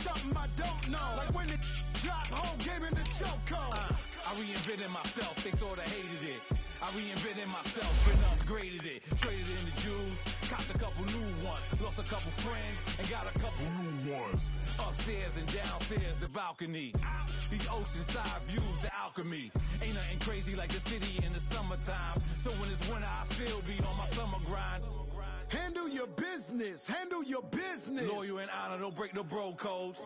something I don't know. Like when it dropped home, gave me the chokehold. I reinvented myself, they thought I hated it. I reinvented myself and upgraded it. Traded in the Jews, copped a couple new ones. Lost a couple friends and got a couple new ones. Upstairs and downstairs, the balcony. These oceanside views, the alchemy. Ain't nothing crazy like the city in the summertime. So when it's winter, I still be on my summer grind. Handle your business. Handle your business. Loyal and honor, don't break no bro codes.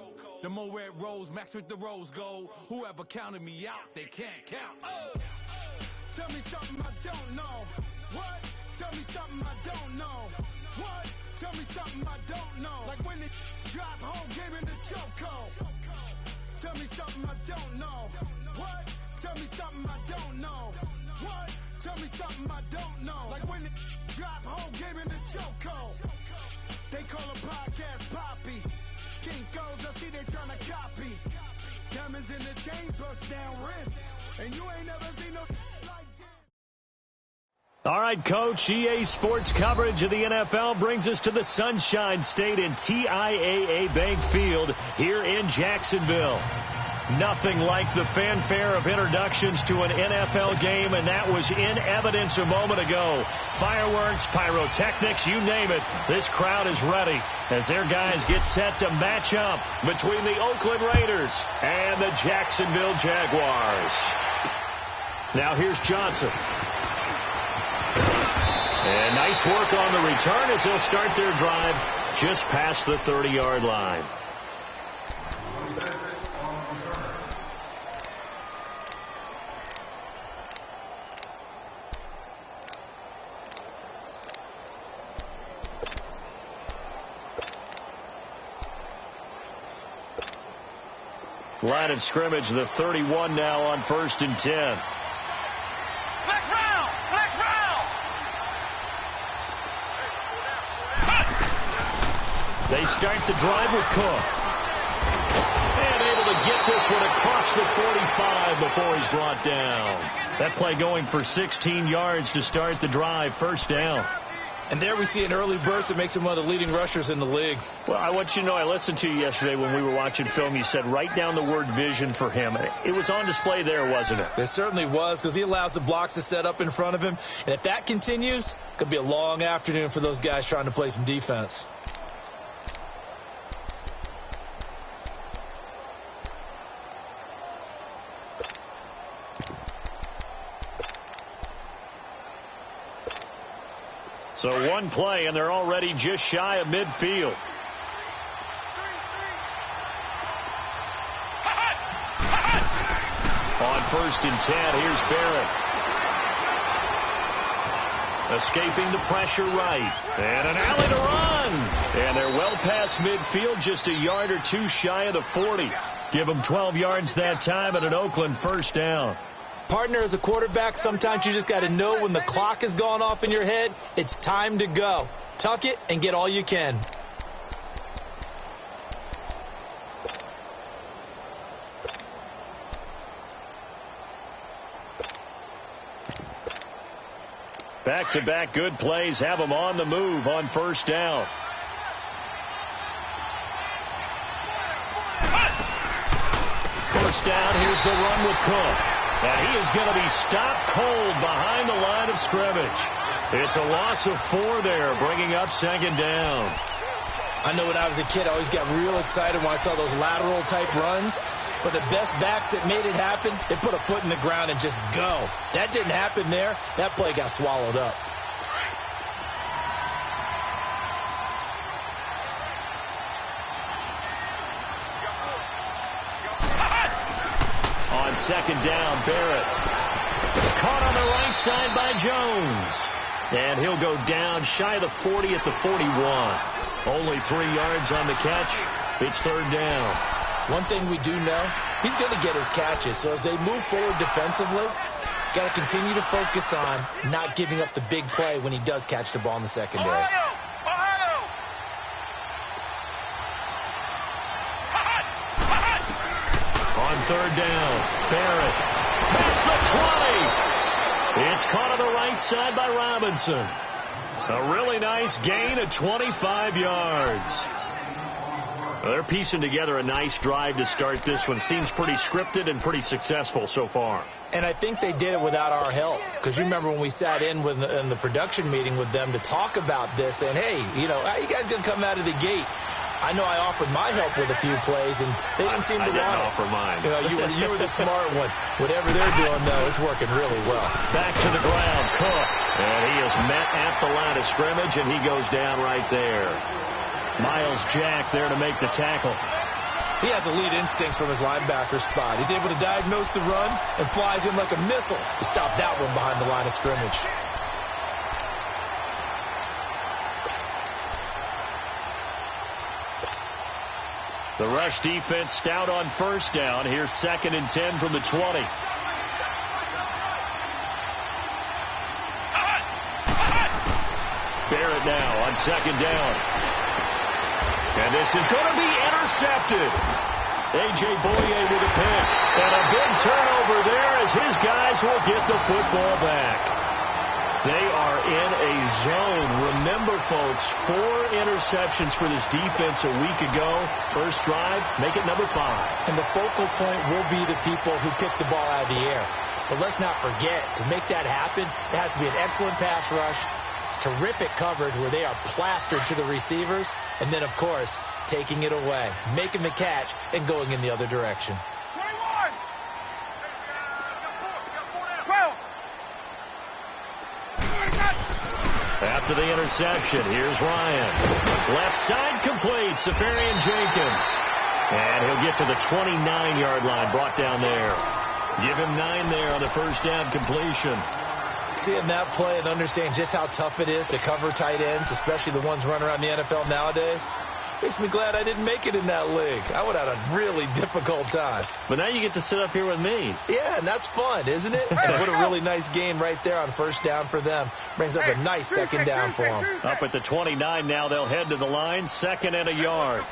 The more red rose, max with the rose gold. Whoever counted me out, they can't count. Tell me something I don't know. What? Tell me something I don't know. What? Tell me something I don't know. Like when it dropped home, gave me the chokehold. Tell me something I don't know. What? Tell me something I don't know. What? Tell me something I don't know. Like when it dropped home, gave me the chokehold. They call a podcast Poppy. Kinkos, I see they tryna copy. Diamonds in the chain, bust down wrists. And you ain't never seen no like this. All right, Coach, EA Sports coverage of the NFL brings us to the Sunshine State in TIAA Bank Field here in Jacksonville. Nothing like the fanfare of introductions to an NFL game, and that was in evidence a moment ago. Fireworks, pyrotechnics, you name it. This crowd is ready as their guys get set to match up between the Oakland Raiders and the Jacksonville Jaguars. Now here's Johnson. And nice work on the return as they'll start their drive just past the 30-yard line. Line of scrimmage, the 31 now on 1st and 10. They start the drive with Cook. And able to get this one across the 45 before he's brought down. That play going for 16 yards to start the drive, 1st down. And there we see an early burst that makes him one of the leading rushers in the league. Well, I want you to know, I listened to you yesterday when we were watching film. You said write down the word vision for him. It was on display there, wasn't it? It certainly was, because he allows the blocks to set up in front of him. And if that continues, it could be a long afternoon for those guys trying to play some defense. So one play, and they're already just shy of midfield. On 1st and 10, here's Barrett. Escaping the pressure right. And an alley to run. And they're well past midfield, just a yard or two shy of the 40. Give them 12 yards that time at an Oakland 1st down. Partner, as a quarterback, sometimes you just got to know when the clock has gone off in your head, it's time to go. Tuck it and get all you can. Back-to-back good plays have them on the move on 1st down. First down, here's the run with Cook. And he is going to be stopped cold behind the line of scrimmage. It's a loss of 4 there, bringing up 2nd down. I know when I was a kid, I always got real excited when I saw those lateral-type runs. But the best backs that made it happen, they put a foot in the ground and just go. That didn't happen there. That play got swallowed up. On 2nd down, Barrett. Caught on the right side by Jones. And he'll go down shy of the 40 at the 41. Only 3 yards on the catch. It's 3rd down. One thing we do know, he's going to get his catches. So as they move forward defensively, got to continue to focus on not giving up the big play when he does catch the ball in the secondary. On 3rd down, Barrett. Past the 20. It's caught on the right side by Robinson. A really nice gain of 25 yards. Well, they're piecing together a nice drive to start this one. Seems pretty scripted and pretty successful so far. And I think they did it without our help. Because you remember when we sat in the production meeting with them to talk about this, and hey, how you guys going to come out of the gate? I know I offered my help with a few plays, and they didn't seem to want it. I didn't offer mine. You were the smart one. Whatever they're doing, though, it's working really well. Back to the ground, Cook. And he is met at the line of scrimmage, and he goes down right there. Miles Jack there to make the tackle. He has elite instincts from his linebacker spot. He's able to diagnose the run and flies in like a missile to stop that one behind the line of scrimmage. The rush defense stout on first down. Here's 2nd and 10 from the 20. Barrett now on 2nd down. And this is going to be intercepted. A.J. Boye with a pick. And a big turnover there as his guys will get the football back. They are in a zone. Remember, folks, 4 interceptions for this defense a week ago. First drive, make it number 5. And the focal point will be the people who pick the ball out of the air. But let's not forget, to make that happen, it has to be an excellent pass rush, terrific coverage where they are plastered to the receivers, and then, of course, taking it away, making the catch, and going in the other direction. 21! 12! After the interception, here's Ryan. Left side complete, Safarian Jenkins. And he'll get to the 29-yard line, brought down there. Give him 9 there on the first down completion. Seeing that play and understanding just how tough it is to cover tight ends, especially the ones running around the NFL nowadays, makes me glad I didn't make it in that league. I would have had a really difficult time. But now you get to sit up here with me. Yeah, and that's fun, isn't it? And what a really nice gain right there on first down for them. Brings up a nice 2nd down for them. Up at the 29 now, they'll head to the line, 2nd and a yard.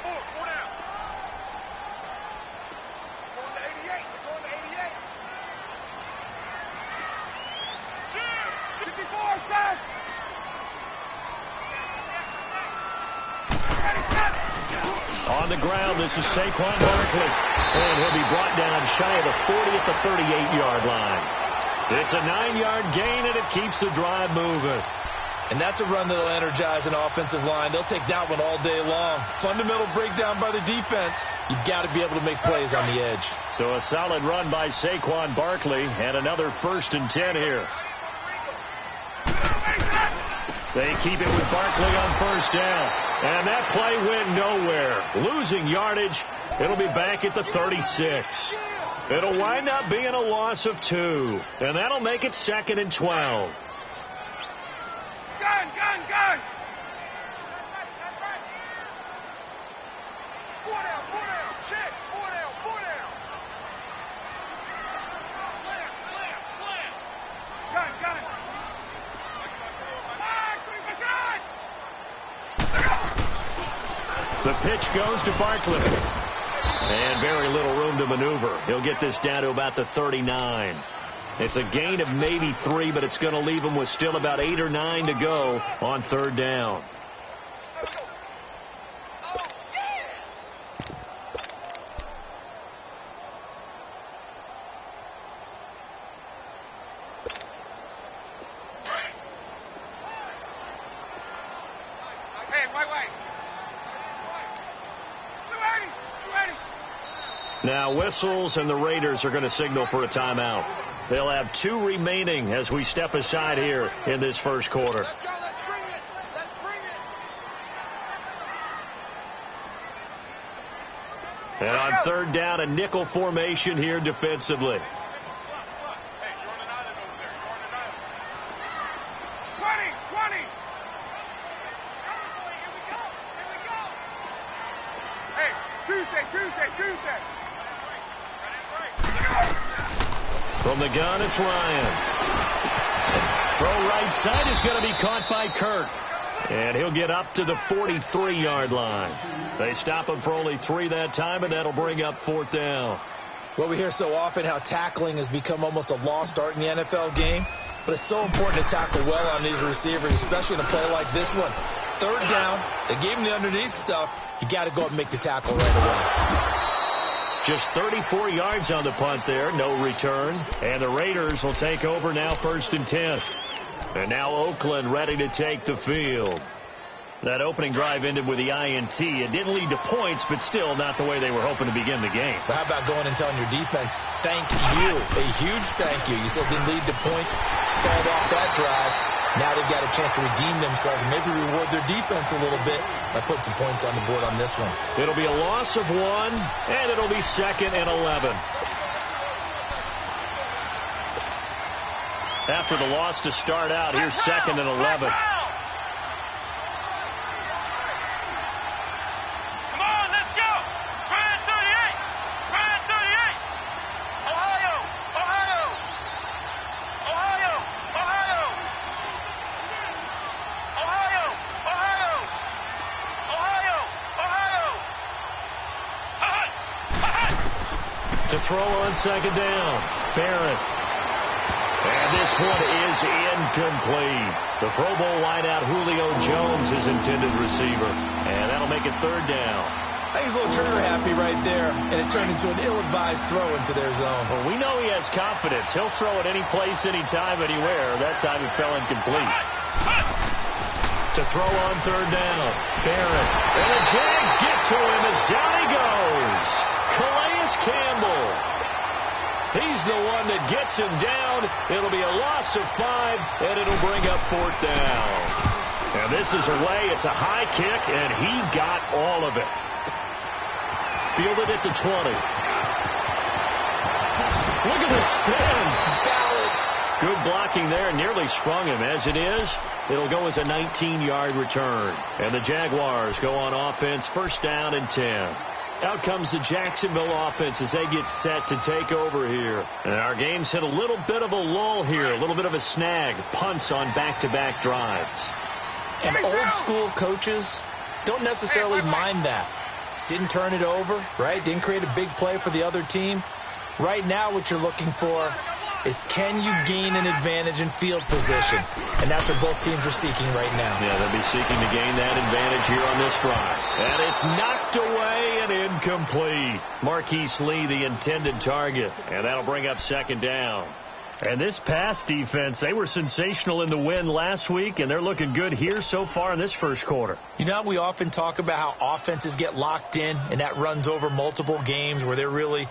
On the ground, this is Saquon Barkley. And he'll be brought down shy of the 40 at the 38-yard line. It's a 9-yard gain, and it keeps the drive moving. And that's a run that'll energize an offensive line. They'll take that one all day long. Fundamental breakdown by the defense. You've got to be able to make plays on the edge. So a solid run by Saquon Barkley, and another 1st and 10 here. They keep it with Barkley on first down. And that play went nowhere. Losing yardage. It'll be back at the 36. It'll wind up being a loss of 2. And that'll make it 2nd and 12. Gun! Four down. Check. Four down. Slam. Gun. The pitch goes to Barkley. And very little room to maneuver. He'll get this down to about the 39. It's a gain of maybe 3, but it's going to leave him with still about 8 or 9 to go on 3rd down. Now whistles, and the Raiders are going to signal for a timeout. They'll have 2 remaining as we step aside here in this first quarter. Let's go. Let's bring it. And on 3rd down, a nickel formation here defensively. Hey, you're on an island over there. You're on an island. 20. Hey, Tuesday. From the gun, it's Ryan. Throw right side is going to be caught by Kirk. And he'll get up to the 43-yard line. They stop him for only 3 that time, and that'll bring up 4th down. Well, we hear so often how tackling has become almost a lost art in the NFL game. But it's so important to tackle well on these receivers, especially in a play like this one. third down. They gave him the underneath stuff. You got to go up and make the tackle right away. Just 34 yards on the punt there. No return. And the Raiders will take over now, 1st and 10. And now Oakland ready to take the field. That opening drive ended with the INT. It didn't lead to points, but still not the way they were hoping to begin the game. But how about going and telling your defense, thank you, a huge thank you. You said didn't lead to points, stalled off that drive. Now they've got a chance to redeem themselves and maybe reward their defense a little bit by putting some points on the board on this one. It'll be a loss of 1, and it'll be 2nd and 11. After the loss to start out, here's 2nd and 11. To throw on 2nd down. Barrett. And this one is incomplete. The Pro Bowl wideout Julio Jones is intended receiver. And that'll make it 3rd down. I think he's a little trigger happy right there. And it turned into an ill-advised throw into their zone. Well, we know he has confidence. He'll throw it any place, anytime, anywhere. That time it fell incomplete. To throw on 3rd down. Barrett. And the Jags get to him as down he goes. Calais Campbell. He's the one that gets him down. It'll be a loss of 5, and it'll bring up 4th down. And this is away. It's a high kick, and he got all of it. Fielded at the 20. Look at the spin. Balance. Good blocking there. Nearly sprung him. As it is, it'll go as a 19-yard return. And the Jaguars go on offense, 1st down and 10. Out comes the Jacksonville offense as they get set to take over here. And our game's hit a little bit of a lull here, a little bit of a snag. Punts on back-to-back drives. And old-school coaches don't necessarily mind that. Didn't turn it over, right? Didn't create a big play for the other team. Right now what you're looking for is can you gain an advantage in field position? And that's what both teams are seeking right now. Yeah, they'll be seeking to gain that advantage here on this drive. And it's knocked away and incomplete. Marquise Lee, the intended target. And that'll bring up 2nd down. And this pass defense, they were sensational in the win last week, and they're looking good here so far in this first quarter. You know, we often talk about how offenses get locked in, and that runs over multiple games where they're really,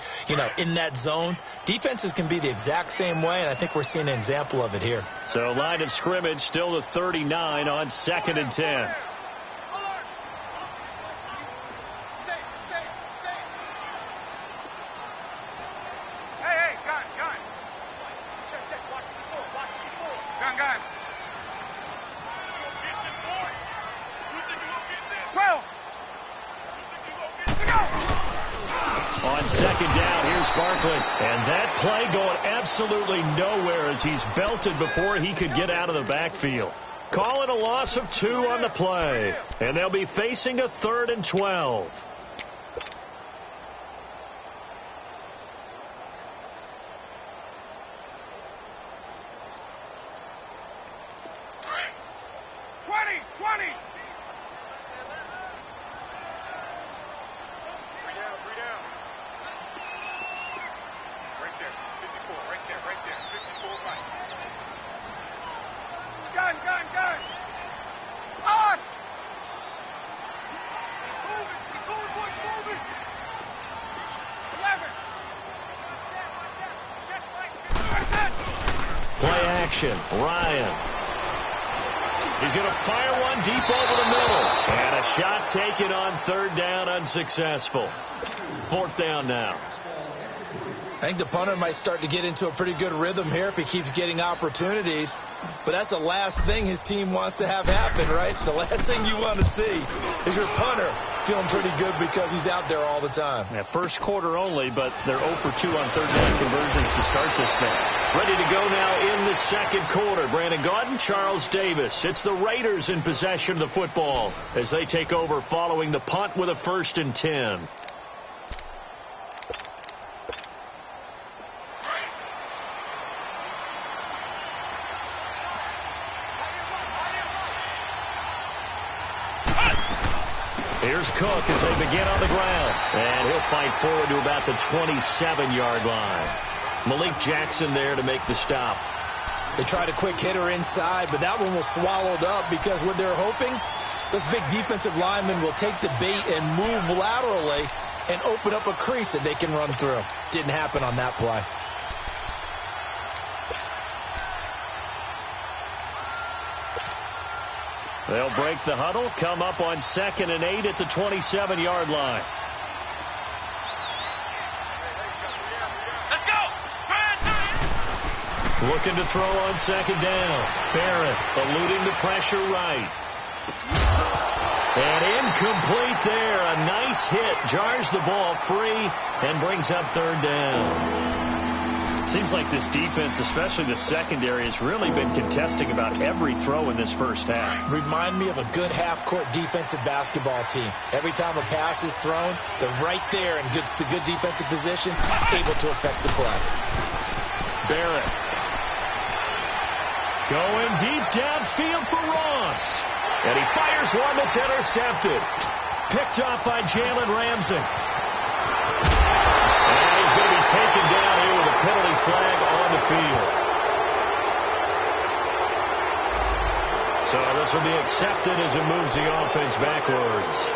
in that zone. Defenses can be the exact same way, and I think we're seeing an example of it here. So line of scrimmage still to 39 on 2nd and 10. On 2nd down, here's Barkley. And that play going absolutely nowhere as he's belted before he could get out of the backfield. Call it a loss of 2 on the play. And they'll be facing a 3rd and 12. Ryan. He's going to fire one deep over the middle. And a shot taken on 3rd down, unsuccessful. 4th down now. I think the punter might start to get into a pretty good rhythm here if he keeps getting opportunities. But that's the last thing his team wants to have happen, right? The last thing you want to see is your punter feeling pretty good because he's out there all the time. Yeah, first quarter only, but they're 0 for 2 on 3rd down conversions to start this thing. Ready to go now in the 2nd quarter. Brandon Gaudin, Charles Davis. It's the Raiders in possession of the football as they take over following the punt with a 1st and 10. Here's Cook as they begin on the ground. And he'll fight forward to about the 27-yard line. Malik Jackson there to make the stop. They tried a quick hitter inside, but that one was swallowed up because what they're hoping, this big defensive lineman will take the bait and move laterally and open up a crease that they can run through. Didn't happen on that play. They'll break the huddle, come up on 2nd and 8 at the 27-yard line. Let's go! Looking to throw on 2nd down. Barrett eluding the pressure right. And incomplete there. A nice hit. Jars the ball free and brings up 3rd down. Seems like this defense, especially the secondary, has really been contesting about every throw in this first half. Remind me of a good half-court defensive basketball team. Every time a pass is thrown, they're right there in good defensive position, able to affect the play. Barrett going deep downfield for Ross. And he fires one that's intercepted. Picked off by Jalen Ramsey. And he's going to be taken down here with a penalty flag on the field. So this will be accepted as it moves the offense backwards.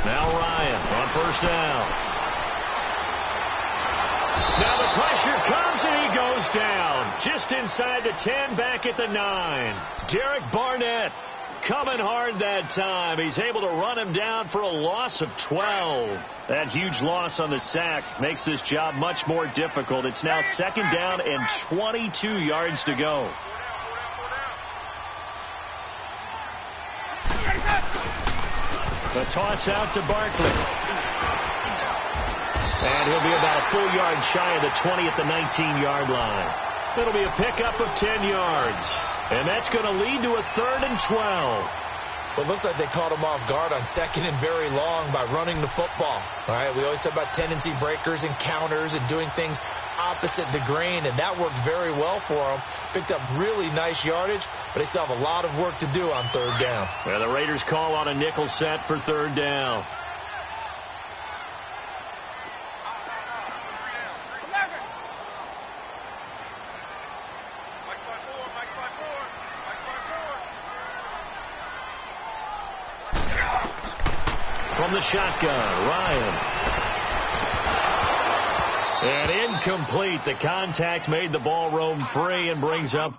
Now Ryan on 1st down. Now the pressure comes and he goes down. Just inside the 10, back at the 9. Derek Barnett coming hard that time. He's able to run him down for a loss of 12. That huge loss on the sack makes this job much more difficult. It's now 2nd down and 22 yards to go. The toss out to Barkley. And he'll be about a full yard shy of the 20 at the 19-yard line. It'll be a pickup of 10 yards. And that's going to lead to a 3rd and 12. Well, it looks like they caught him off guard on 2nd and very long by running the football. All right, we always talk about tendency breakers and counters and doing things opposite the grain, and that worked very well for them. Picked up really nice yardage, but they still have a lot of work to do on 3rd down. And the Raiders call on a nickel set for 3rd down. From the shotgun, Ryan. And incomplete. The contact made the ball roam free and brings up.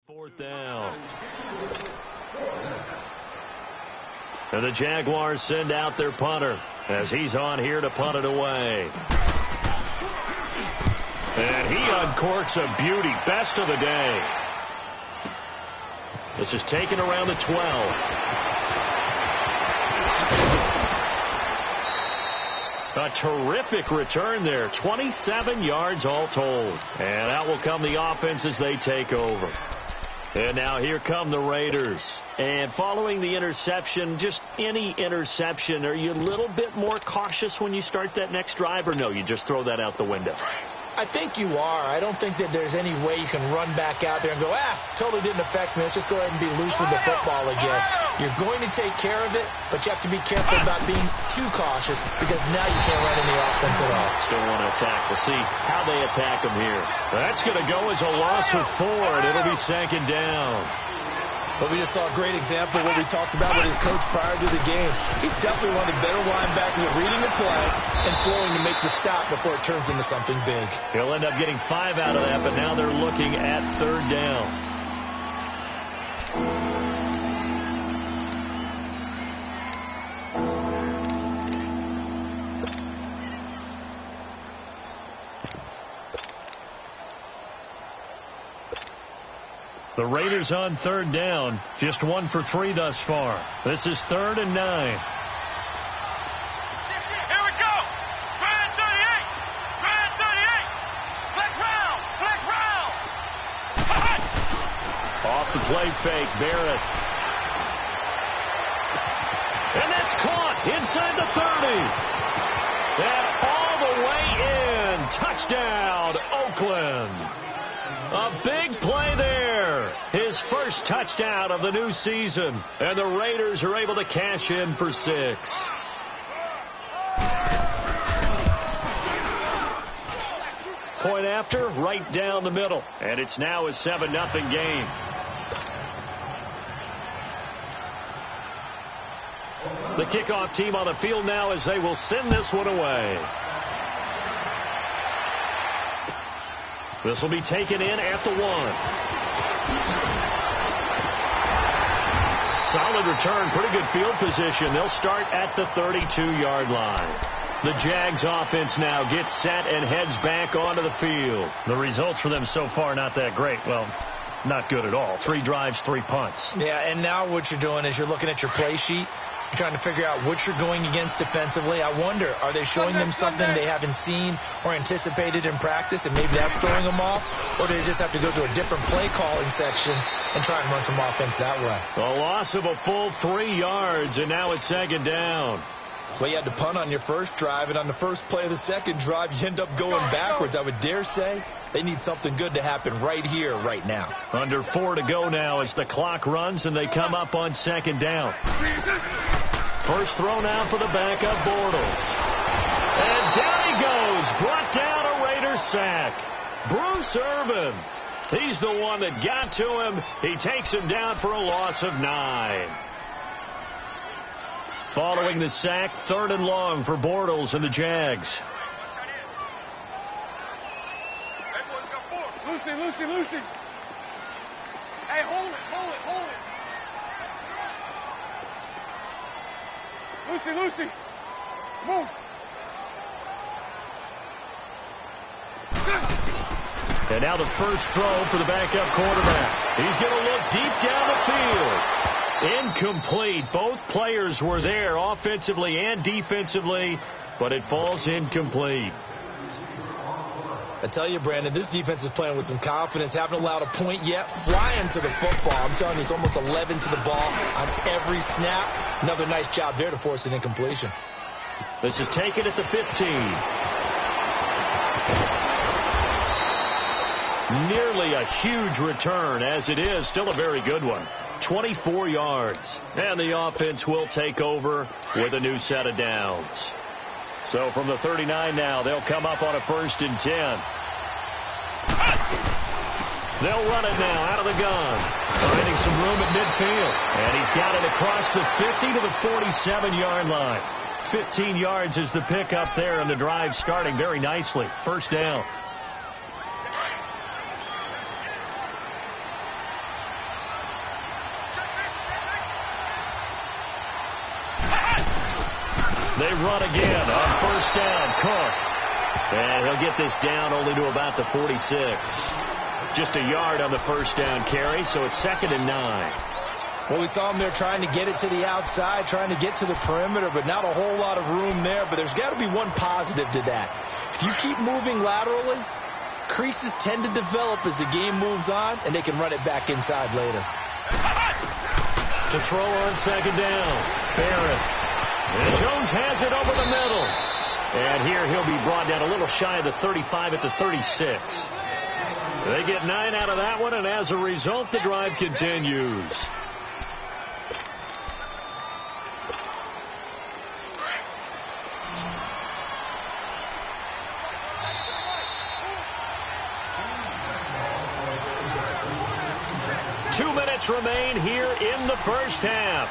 Fourth down. And the Jaguars send out their punter as he's on here to punt it away. And he uncorks a beauty. Best of the day. This is taken around the 12. A terrific return there. 27 yards all told. And out will come the offense as they take over. And now here come the Raiders. And following the interception, just any interception, are you a little bit more cautious when you start that next drive, or no, you just throw that out the window? I think you are. I don't think that there's any way you can run back out there and go, totally didn't affect me. Let's just go ahead and be loose with the football again. You're going to take care of it, but you have to be careful about being too cautious because now you can't run any offense at all. Still want to attack. We'll see how they attack them here. That's going to go as a loss of 4, and it'll be 2nd down. But we just saw a great example of what we talked about with his coach prior to the game. He's definitely one of the better linebackers at reading the play and flowing to make the stop before it turns into something big. He'll end up getting 5 out of that, but now they're looking at 3rd down. The Raiders on 3rd down, just 1 for 3 thus far. This is 3rd and 9. play fake. Barrett. And that's caught inside the 30. And all the way in. Touchdown, Oakland. A big play there. His first touchdown of the new season. And the Raiders are able to cash in for 6. Point after, right down the middle. And it's now a 7-0 game. The kickoff team on the field now as they will send this one away. This will be taken in at the 1. Solid return, pretty good field position. They'll start at the 32-yard line. The Jags offense now gets set and heads back onto the field. The results for them so far not that great. Well, not good at all. 3 drives, 3 punts. Yeah, and now what you're doing is you're looking at your play sheet. You're trying to figure out what you're going against defensively. I wonder, are they showing them something they haven't seen or anticipated in practice, and maybe that's throwing them off? Or do they just have to go to a different play calling section and try and run some offense that way? A loss of a full 3 yards, and now it's 2nd down. Well, you had to punt on your first drive, and on the first play of the second drive, you end up going backwards. I would dare say they need something good to happen right here, right now. Under 4 to go now as the clock runs, and they come up on 2nd down. First throw now for the backup, Bortles. And down he goes. Brought down a Raider sack. Bruce Irvin. He's the one that got to him. He takes him down for a loss of 9. Following the sack, 3rd and long for Bortles and the Jags. Lucy. Hey, hold it. Lucy. Move. And now the first throw for the backup quarterback. He's going to look deep down the field. Incomplete. Both players were there offensively and defensively, but it falls incomplete. I tell you, Brandon, this defense is playing with some confidence. Haven't allowed a point yet. Flying to the football. I'm telling you, it's almost 11 to the ball on every snap. Another nice job there to force an incompletion. This is taken at the 15. Nearly a huge return, as it is still a very good one. 24 yards. And the offense will take over with a new set of downs. So from the 39 now, they'll come up on a 1st and 10. They'll run it now out of the gun. Finding some room at midfield. And he's got it across the 50 to the 47-yard line. 15 yards is the pickup there, and the drive starting very nicely. 1st down. They run again on 1st down. Cook. And he'll get this down only to about the 46. Just a yard on the 1st down carry, so it's 2nd and 9. Well, we saw him there trying to get it to the outside, trying to get to the perimeter, but not a whole lot of room there. But there's got to be one positive to that. If you keep moving laterally, creases tend to develop as the game moves on, and they can run it back inside later. To throw on 2nd down. Barrett. And Jones has it over the middle. And here he'll be brought down a little shy of the 35 at the 36. They get 9 out of that one, and as a result, the drive continues. Remain here in the 1st half.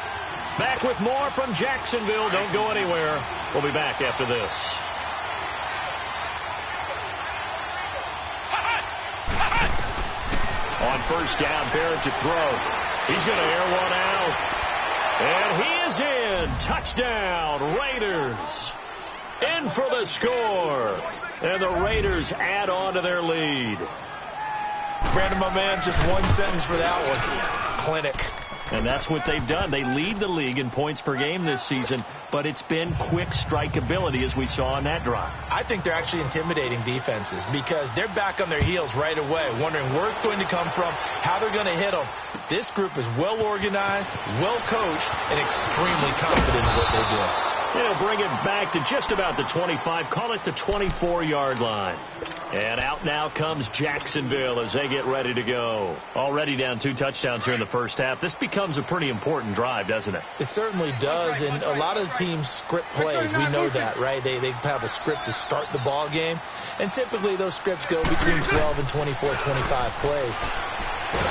Back with more from Jacksonville. Don't go anywhere. We'll be back after this. On 1st down, Barrett to throw. He's going to air one out. And he is in. Touchdown, Raiders. In for the score. And the Raiders add on to their lead. Brandon, my man, just one sentence for that one. Clinic. And that's what they've done. They lead the league in points per game this season, but it's been quick strike ability as we saw on that drive. I think they're actually intimidating defenses because they're back on their heels right away, wondering where it's going to come from, how they're going to hit them. This group is well organized, well coached, and extremely confident in what they do. They'll bring it back to just about the 25, call it the 24-yard line. And out now comes Jacksonville as they get ready to go. Already down 2 touchdowns here in the first half. This becomes a pretty important drive, doesn't it? It certainly does, and a lot of the teams script plays. We know that, right? They have a script to start the ball game, and typically those scripts go between 12 and 24, 25 plays.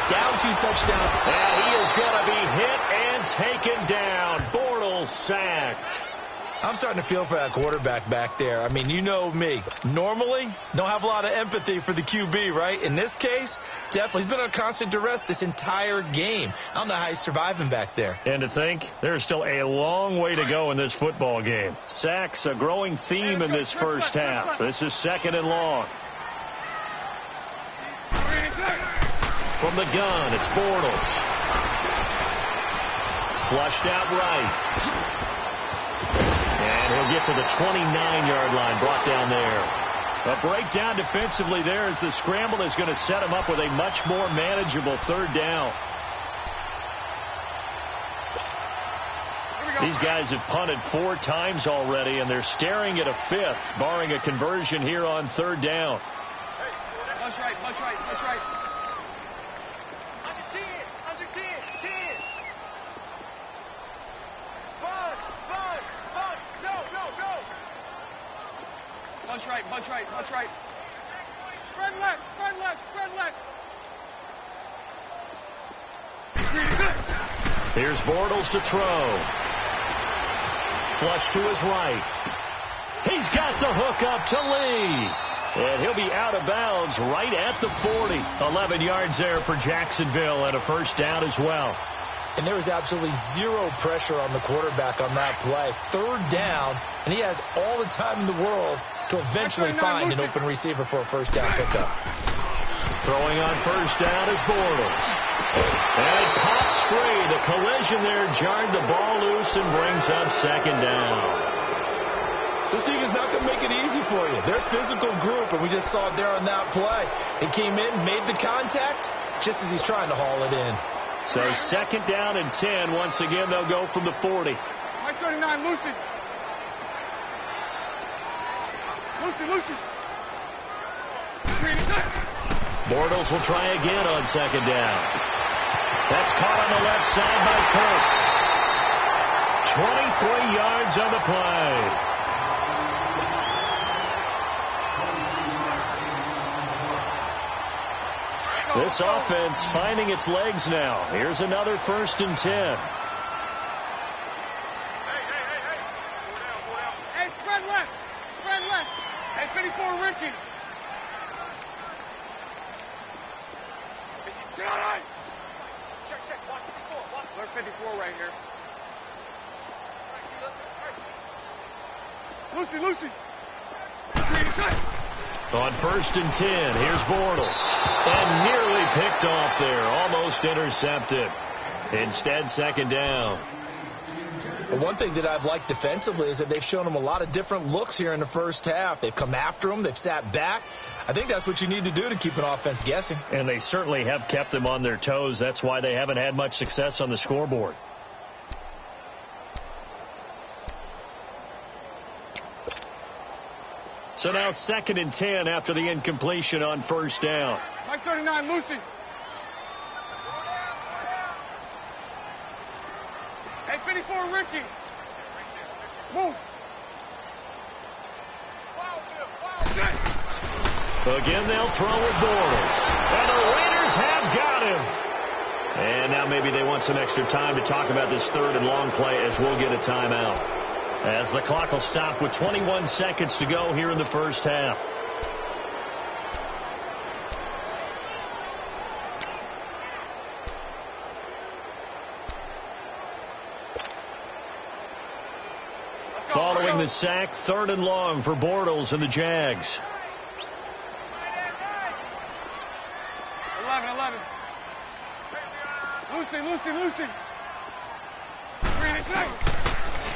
Down 2 touchdowns. And he is going to be hit and taken down. Bortles sacked. I'm starting to feel for that quarterback back there. I mean, you know me. Normally, don't have a lot of empathy for the QB, right? In this case, definitely. He's been under constant duress this entire game. I don't know how he's surviving back there. And to think, there's still a long way to go in this football game. Sacks, a growing theme in this first half. This is 2nd and long. From the gun, it's Bortles. Flushed out right. And he'll get to the 29-yard line, brought down there. A breakdown defensively there as the scramble is going to set him up with a much more manageable 3rd down. These guys have punted 4 times already, and they're staring at a 5th, barring a conversion here on 3rd down. Punch right, punch right, punch right. Under 10, under 10, 10. Sponge, sponge, sponge. No, no, no. Punch right, punch right, punch right. Spread left, spread left, spread left. Here's Bortles to throw. Flush to his right. He's got the hook up to Lee. And he'll be out of bounds right at the 40. 11 yards there for Jacksonville and a 1st down as well. And there was absolutely zero pressure on the quarterback on that play. 3rd down, and he has all the time in the world to eventually find an open receiver for a 1st down pickup. Throwing on 1st down is Bortles. And it pops free. The collision there jarred the ball loose and brings up 2nd down. This team is not going to make it easy for you. They're a physical group, and we just saw it there on that play. He came in, made the contact, just as he's trying to haul it in. So 2nd down and 10. Once again, they'll go from the 40. Right 39, Lucy. Lucy, Lucy. Bortles will try again on 2nd down. That's caught on the left side by Kirk. 23 yards on the play. This offense finding its legs now. Here's another 1st and 10. Hey, spread left. Spread left. Hey, 54, Ricky. Check, check. Watch 54. Watch. Learn 54 right here. Lucy, Lucy. On 1st and 10, here's Bortles. And nearly picked off there. Almost intercepted. Instead, 2nd down. But one thing that I've liked defensively is that they've shown him a lot of different looks here in the first half. They've come after him. They've sat back. I think that's what you need to do to keep an offense guessing. And they certainly have kept them on their toes. That's why they haven't had much success on the scoreboard. So now 2nd and 10 after the incompletion on 1st down. Mike 39, Lucy. Hey, 54, Ricky. Move. Again, they'll throw with Bortles. And the Raiders have got him. And now maybe they want some extra time to talk about this 3rd and long play as we'll get a timeout. As the clock will stop with 21 seconds to go here in the first half. Following the sack, 3rd and long for Bortles and the Jags. 11. Lucy.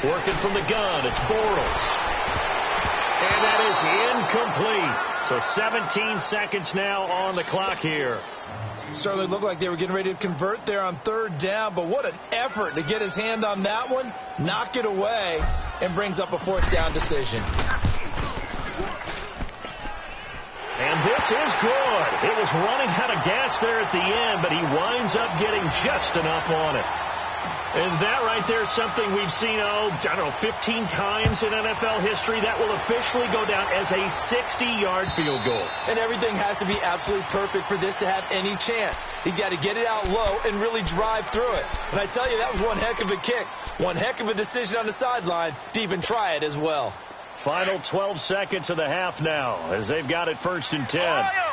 Working from the gun, it's Bortles. And that is incomplete. So 17 seconds now on the clock here. Certainly looked like they were getting ready to convert there on third down, but what an effort to get his hand on that one, knock it away, and brings up a fourth down decision. And this is good. It was running out of gas there at the end, but he winds up getting just enough on it. And that right there is something we've seen, I don't know, 15 times in NFL history. That will officially go down as a 60-yard field goal. And everything has to be absolutely perfect for this to have any chance. He's got to get it out low and really drive through it. And I tell you, that was one heck of a kick. One heck of a decision on the sideline to even try it as well. Final 12 seconds of the half now as they've got it 1st and 10. Ohio!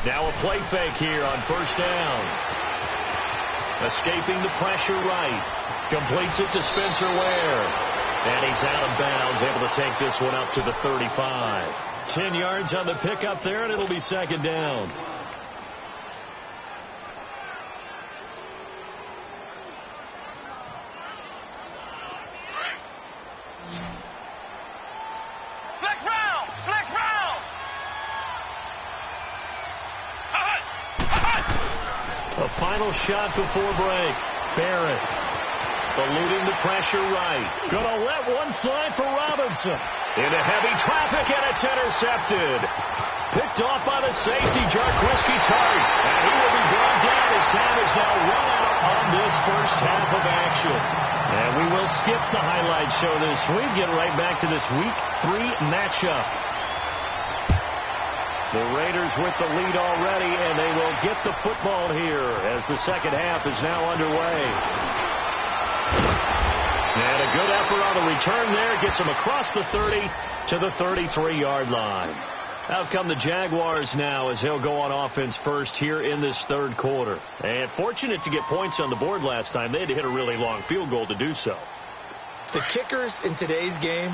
Now a play fake here on 1st down. Escaping the pressure right. Completes it to Spencer Ware. And he's out of bounds, able to take this one up to the 35. 10 yards on the pickup there, and it'll be 2nd down. A final shot before break. Barrett eluding the pressure right. Gonna let one fly for Robinson. Into heavy traffic, and it's intercepted. Picked off by the safety, Jarquiski Tart. And he will be brought down as time is now run out on this first half of action. And we will skip the highlight show this week. Get right back to this Week 3 matchup. The Raiders with the lead already, and they will get the football here as the second half is now underway. And a good effort on the return there. Gets them across the 30 to the 33-yard line. Out come the Jaguars now as they'll go on offense first here in this third quarter. And fortunate to get points on the board last time. They had to hit a really long field goal to do so. The kickers in today's game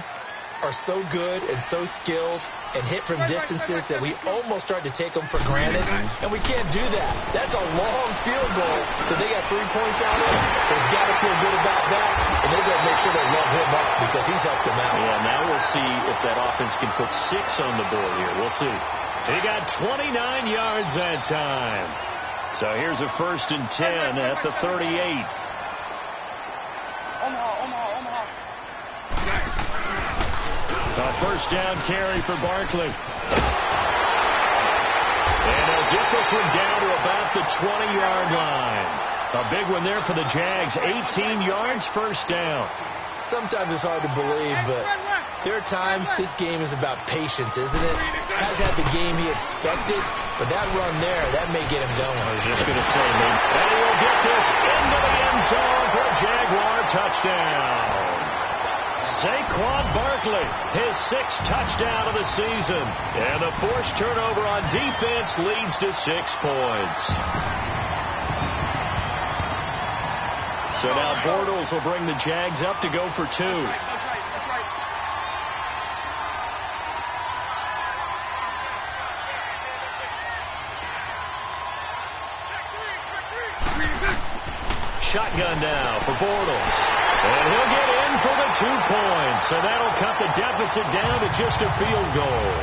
are so good and so skilled and hit from distances that we almost start to take them for granted, and we can't do that. That's a long field goal that they got 3 points out of. They've got to feel good about that, and they've got to make sure they love him up because he's helped them out. Yeah, now we'll see if that offense can put 6 on the board here. We'll see. He got 29 yards that time. So here's a 1st and 10 at the 38. Omaha. A 1st down carry for Barkley. And they'll get this one down to about the 20-yard line. A big one there for the Jags. 18 yards, 1st down. Sometimes it's hard to believe, but there are times this game is about patience, isn't it? Has had the game he expected, but that run there, that may get him going. I was just going to say, man. And he will get this into the end zone for a Jaguar touchdown. Saquon Barkley, his 6th touchdown of the season. And a forced turnover on defense leads to 6 points. So now Bortles will bring the Jags up to go for 2. That's right. Shotgun now for Bortles. And he'll get in for the 2 points. So that'll cut the deficit down to just a field goal.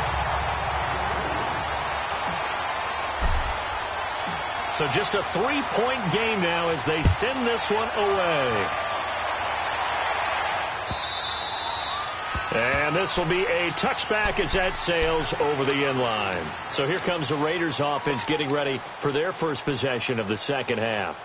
So just a 3-point game now as they send this one away. And this will be a touchback as that sails over the end line. So here comes the Raiders offense getting ready for their first possession of the second half.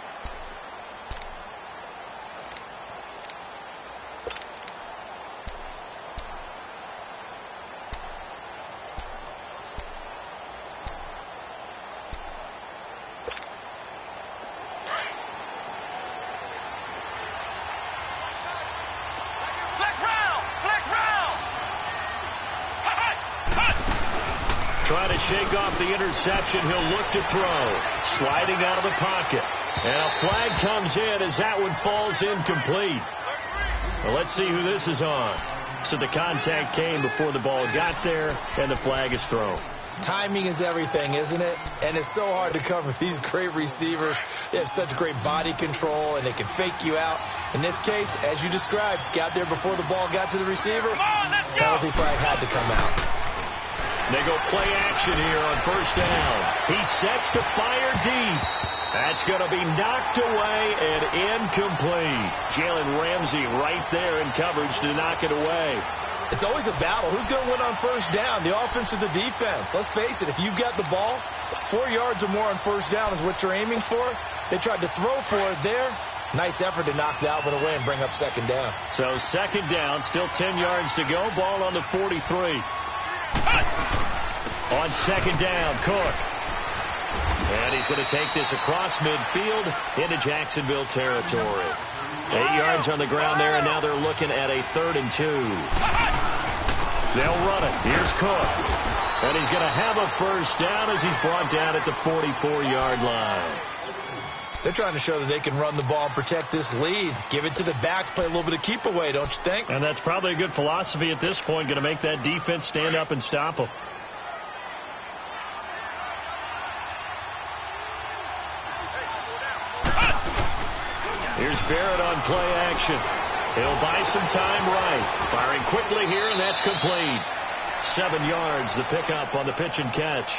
Trying to shake off the interception. He'll look to throw. Sliding out of the pocket. And a flag comes in as that one falls incomplete. Well, let's see who this is on. So the contact came before the ball got there, and the flag is thrown. Timing is everything, isn't it? And it's so hard to cover these great receivers. They have such great body control, and they can fake you out. In this case, as you described, got there before the ball got to the receiver. Penalty flag had to come out. They go play action here on first down. He sets to fire deep. That's going to be knocked away and incomplete. Jalen Ramsey right there in coverage to knock it away. It's always a battle. Who's going to win on first down, the offense or the defense? Let's face it, if you've got the ball, 4 yards or more on first down is what you're aiming for. They tried to throw for it there. Nice effort to knock that one away and bring up second down. So second down, still 10 yards to go. Ball on the 43. On second down, Cook. And he's going to take this across midfield into Jacksonville territory. 8 yards on the ground there, and now they're looking at a 3rd and 2. They'll run it. Here's Cook. And he's going to have a first down as he's brought down at the 44-yard line. They're trying to show that they can run the ball and protect this lead. Give it to the backs, play a little bit of keep away, don't you think? And that's probably a good philosophy at this point, going to make that defense stand up and stop them. Here's Barrett on play action. He'll buy some time right. Firing quickly here, and that's complete. 7 yards, the pickup on the pitch and catch.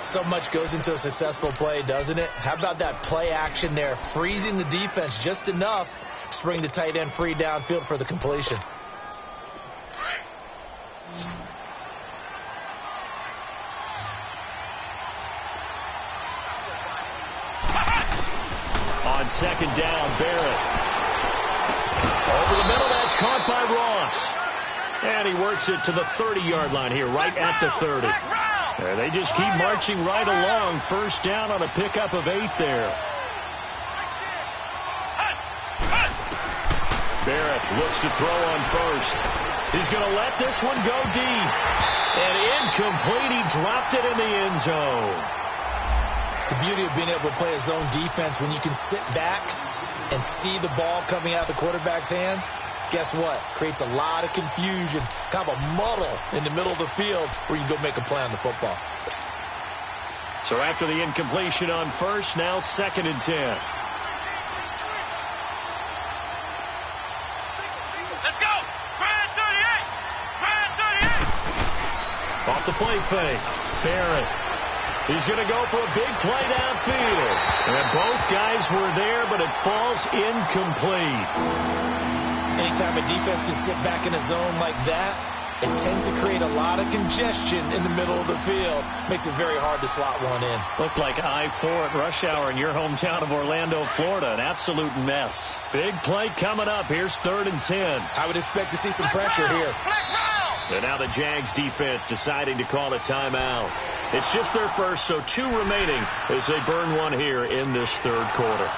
So much goes into a successful play, doesn't it? How about that play action there? Freezing the defense just enough to bring the tight end free downfield for the completion. On second down, Barrett. Over the middle, that's caught by Ross. And he works it to the 30-yard line here, right at the 30. And they just keep marching right along. First down on a pickup of 8 there. Barrett looks to throw on first. He's going to let this one go deep. And incomplete. He dropped it in the end zone. The beauty of being able to play a zone defense when you can sit back and see the ball coming out of the quarterback's hands, guess what? Creates a lot of confusion, kind of a muddle in the middle of the field where you can go make a play on the football. So after the incompletion on first, now 2nd and 10. Let's go! 38! Off the play fake. Barrett. He's going to go for a big play downfield. And both guys were there, but it falls incomplete. Anytime a defense can sit back in a zone like that, it tends to create a lot of congestion in the middle of the field. Makes it very hard to slot one in. Looked like I-4 at rush hour in your hometown of Orlando, Florida. An absolute mess. Big play coming up. Here's 3rd and 10. I would expect to see some pressure here. And now the Jags defense deciding to call a timeout. It's just their first, so 2 remaining as they burn one here in this 3rd quarter.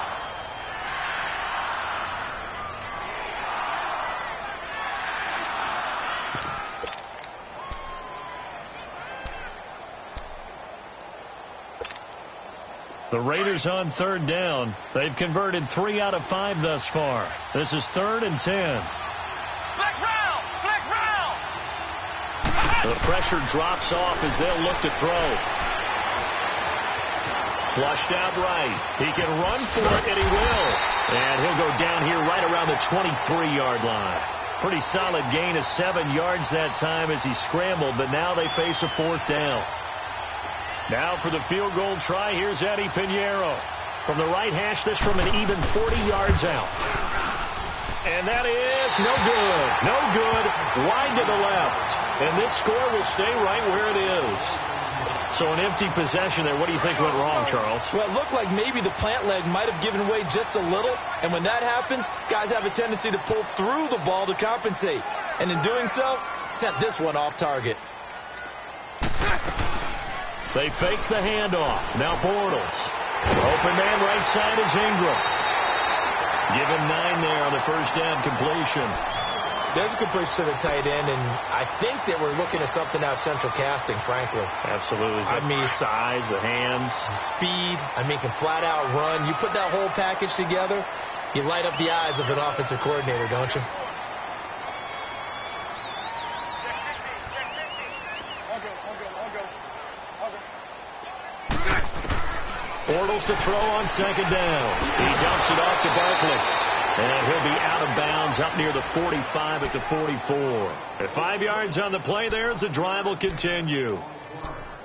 The Raiders on 3rd down. They've converted 3 out of 5 thus far. This is 3rd and 10. The pressure drops off as they'll look to throw. Flushed out right. He can run for it, and he will. And he'll go down here right around the 23-yard line. Pretty solid gain of 7 yards that time as he scrambled, but now they face a 4th down. Now for the field goal try, here's Eddie Pinheiro. From the right hash, this from an even 40 yards out. And that is no good. No good. Wide to the left. And this score will stay right where it is. So an empty possession there. What do you think went wrong, Charles? Well, it looked like maybe the plant leg might have given way just a little. And when that happens, guys have a tendency to pull through the ball to compensate. And in doing so, sent this one off target. They fake the handoff. Now Bortles. Open man right side is Ingram. Give him 9 there on the first down completion. There's a completion to the tight end, and I think that we're looking at something out of central casting, frankly. Absolutely. I mean, size, the hands. Speed. I mean, can flat out run. You put that whole package together, you light up the eyes of an offensive coordinator, don't you? Bortles to throw on second down. He dumps it off to Barkley. And he'll be out of bounds up near the 45 at the 44. At 5 yards on the play there as the drive will continue.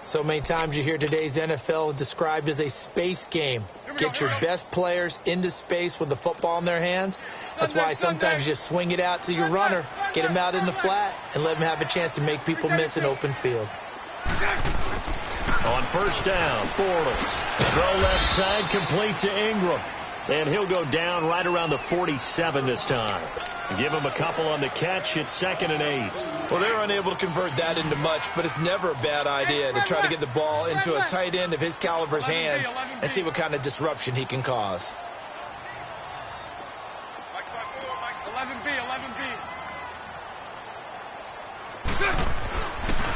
So many times you hear today's NFL described as a space game. Get your best players into space with the football in their hands. That's why sometimes you just swing it out to your runner, get him out in the flat, and let him have a chance to make people miss an open field. On first down, Bortles. Throw left side, complete to Ingram. And he'll go down right around the 47 this time. Give him a couple on the catch. It's 2nd and 8. Well, they were unable to convert that into much, but it's never a bad idea to try to get the ball into a tight end of his caliber's hands and see what kind of disruption he can cause. 11B.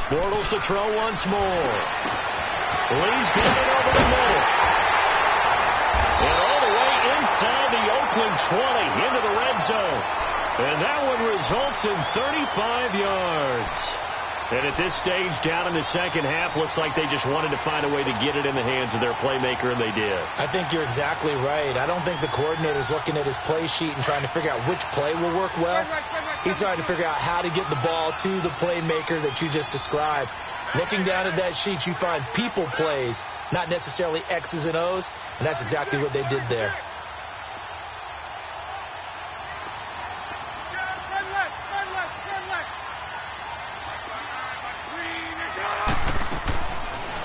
Bortles to throw once more. Lee's got it over the middle. And all the way inside the Oakland 20 into the red zone. And that one results in 35 yards. And at this stage, down in the second half, looks like they just wanted to find a way to get it in the hands of their playmaker, and they did. I think you're exactly right. I don't think the coordinator's looking at his play sheet and trying to figure out which play will work well. He's trying to figure out how to get the ball to the playmaker that you just described. Looking down at that sheet, you find people plays, not necessarily X's and O's, and that's exactly what they did there.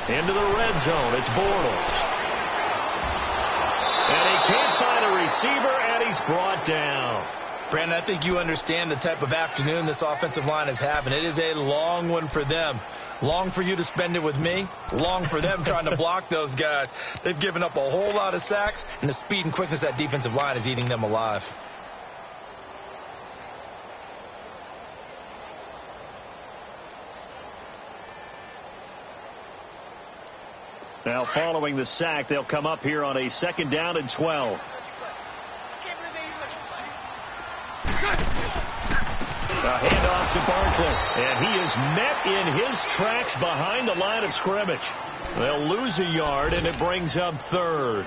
Into the red zone, it's Bortles. And he can't find a receiver, and he's brought down. Brandon, I think you understand the type of afternoon this offensive line is having. It is a long one for them. Long for you to spend it with me. Long for them trying to block those guys. They've given up a whole lot of sacks, and the speed and quickness of that defensive line is eating them alive. Now, following the sack, they'll come up here on a 2nd down and 12. A handoff to Barkley, and he is met in his tracks behind the line of scrimmage. They'll lose a yard, and it brings up 3rd.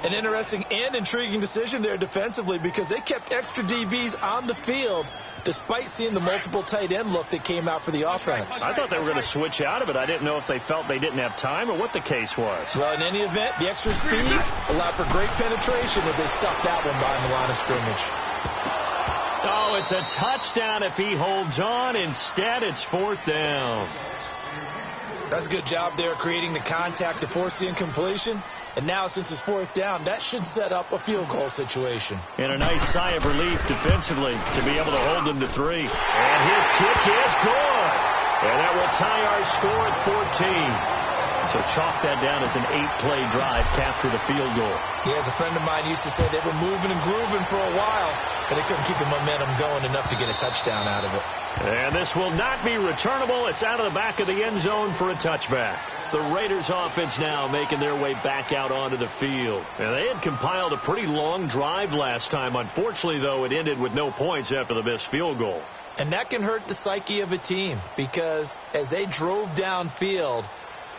An interesting and intriguing decision there defensively because they kept extra DBs on the field despite seeing the multiple tight end look that came out for the offense. I thought they were going to switch out of it. I didn't know if they felt they didn't have time or what the case was. Well, in any event, the extra speed allowed for great penetration as they stuffed that one behind the line of scrimmage. Oh, it's a touchdown if he holds on. Instead, it's 4th down. That's a good job there creating the contact to force the incompletion. And now, since it's 4th down, that should set up a field goal situation. And a nice sigh of relief defensively to be able to hold them to 3. And his kick is good. And that will tie our score at 14. So chalk that down as an 8-play drive, capture the field goal. Yeah, as a friend of mine used to say, they were moving and grooving for a while, but they couldn't keep the momentum going enough to get a touchdown out of it. And this will not be returnable. It's out of the back of the end zone for a touchback. The Raiders offense now making their way back out onto the field. And they had compiled a pretty long drive last time. Unfortunately, though, it ended with no points after the missed field goal. And that can hurt the psyche of a team because as they drove downfield,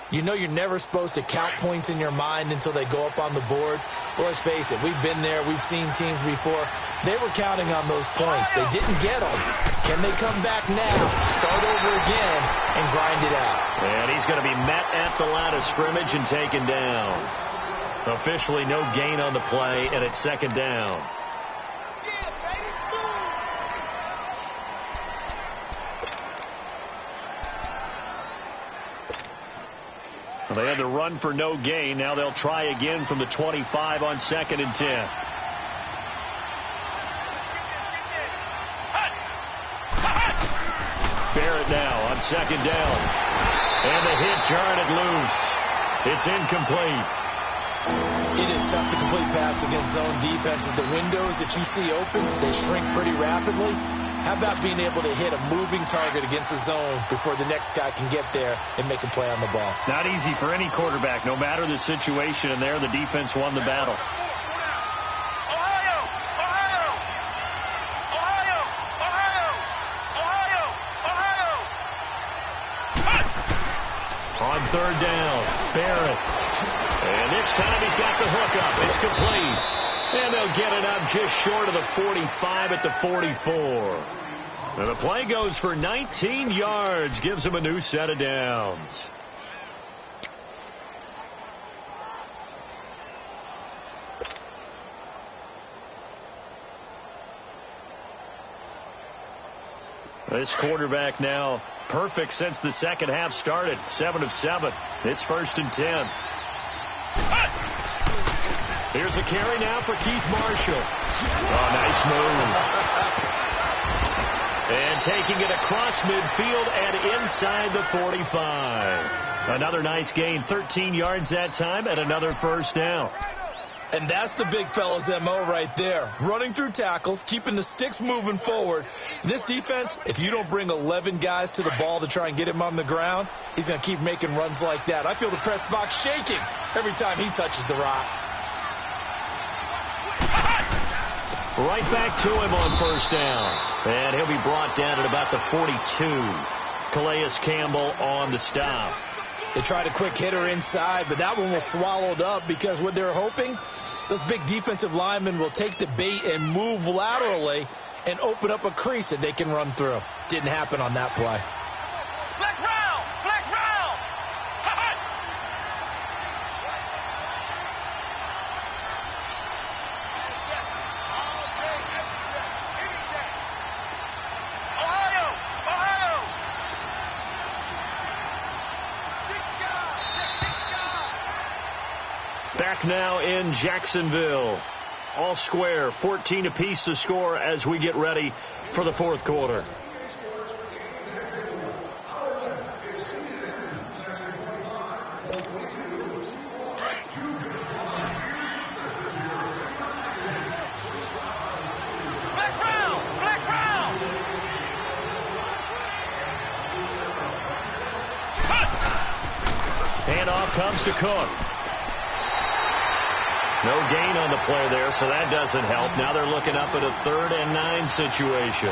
you know you're never supposed to count points in your mind until they go up on the board. Well, let's face it, we've been there. We've seen teams before. They were counting on those points. They didn't get them. Can they come back now, start over again, and grind it out? And he's going to be met at the line of scrimmage and taken down. Officially no gain on the play, and it's 2nd down. Well, they had the run for no gain. Now they'll try again from the 25 on 2nd and 10. Barrett now on 2nd down. And the hit jarred it loose. It's incomplete. It is tough to complete pass against zone defenses. The windows that you see open, they shrink pretty rapidly. How about being able to hit a moving target against a zone before the next guy can get there and make a play on the ball? Not easy for any quarterback. No matter the situation, and there the defense won the battle. On 3rd down, Barrett. And this time he's got the hook up. It's complete. And they'll get it up just short of the 45 at the 44. And the play goes for 19 yards. Gives him a new set of downs. This quarterback now perfect since the second half started. 7 of 7. It's 1st and 10. Here's a carry now for Keith Marshall. Oh, nice move. And taking it across midfield and inside the 45. Another nice gain. 13 yards that time and another first down. And that's the big fella's MO right there. Running through tackles, keeping the sticks moving forward. This defense, if you don't bring 11 guys to the ball to try and get him on the ground, he's going to keep making runs like that. I feel the press box shaking every time he touches the rock. Right back to him on first down. And he'll be brought down at about the 42. Calais Campbell on the stop. They tried a quick hitter inside, but that one was swallowed up because what they're hoping, those big defensive linemen will take the bait and move laterally and open up a crease that they can run through. Didn't happen on that play. Flex round! Flex round! Ohio! Ohio! Back now in Jacksonville. All square, 14 apiece to score as we get ready for the fourth quarter. Handoff comes to Cook. No gain on the play there, so that doesn't help. Now they're looking up at a 3rd and 9 situation.